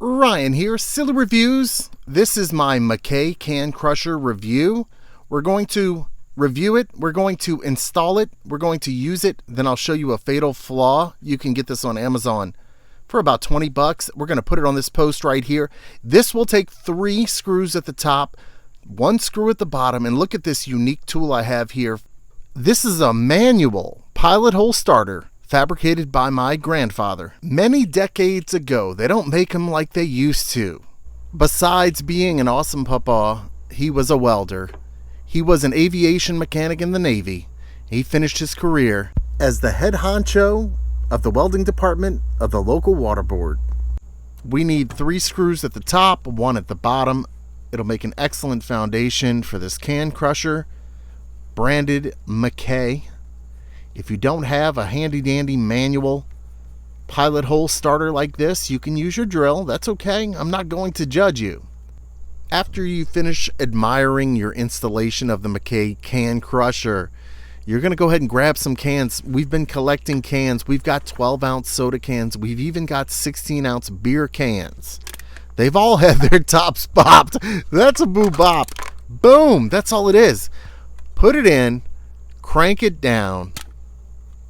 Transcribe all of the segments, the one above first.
Ryan here, Silly Reviews. This is my McKay can crusher review. We're going to review it, we're going to install it, we're going to use it, then I'll show you a fatal flaw. You can get this on Amazon for about 20 bucks. We're going to put it on this post right here. This will take 3 screws at the top, 1 screw at the bottom, and look at this unique tool I have here. This is a manual pilot hole starter fabricated by my grandfather many decades ago. They don't make them like they used to. Besides being an awesome papa, he was a welder. He was an aviation mechanic in the Navy. He finished his career as the head honcho of the welding department of the local water board. We need 3 screws at the top, 1 at the bottom. It'll make an excellent foundation for this can crusher, branded McKay. If you don't have a handy dandy manual pilot hole starter like this, you can use your drill. That's okay. I'm not going to judge you. After you finish admiring your installation of the McKay can crusher, you're going to go ahead and grab some cans. We've been collecting cans. We've got 12-ounce soda cans. We've even got 16-ounce beer cans. They've all had their tops popped. That's a boo bop. Boom. That's all it is. Put it in, crank it down.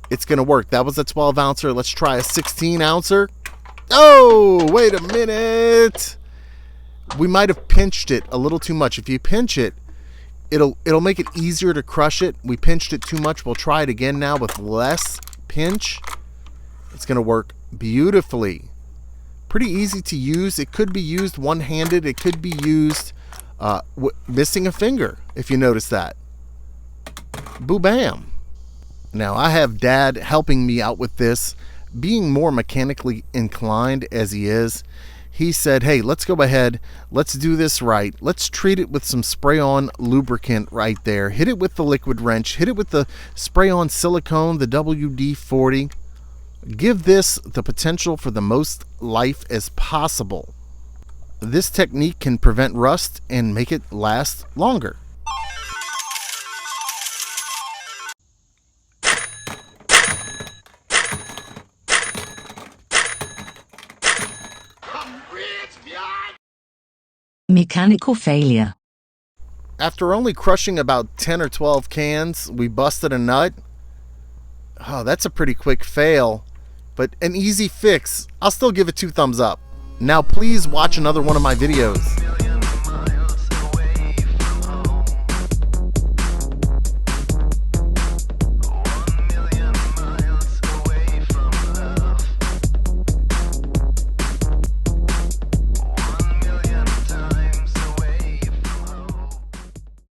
It's going to work. That was a 12-ouncer. Let's try a 16-ouncer. Oh, wait a minute. We might have pinched it a little too much. If you pinch it, it'll make it easier to crush it. We pinched it too much. We'll try it again now with less pinch. It's going to work beautifully. Pretty easy to use. It could be used one-handed. It could be used missing a finger, if you notice that. Boo bam. Now, I have Dad helping me out with this. Being more mechanically inclined as he is, he said, hey, let's go ahead. Let's do this right. Let's treat it with some spray-on lubricant right there. Hit it with the liquid wrench. Hit it with the spray-on silicone, the WD-40. Give this the potential for the most life as possible. This technique can prevent rust and make it last longer. Mechanical failure. After only crushing about 10 or 12 cans, we busted a nut. Oh, that's a pretty quick fail, but an easy fix. I'll still give it 2 thumbs up. Now please watch another one of my videos.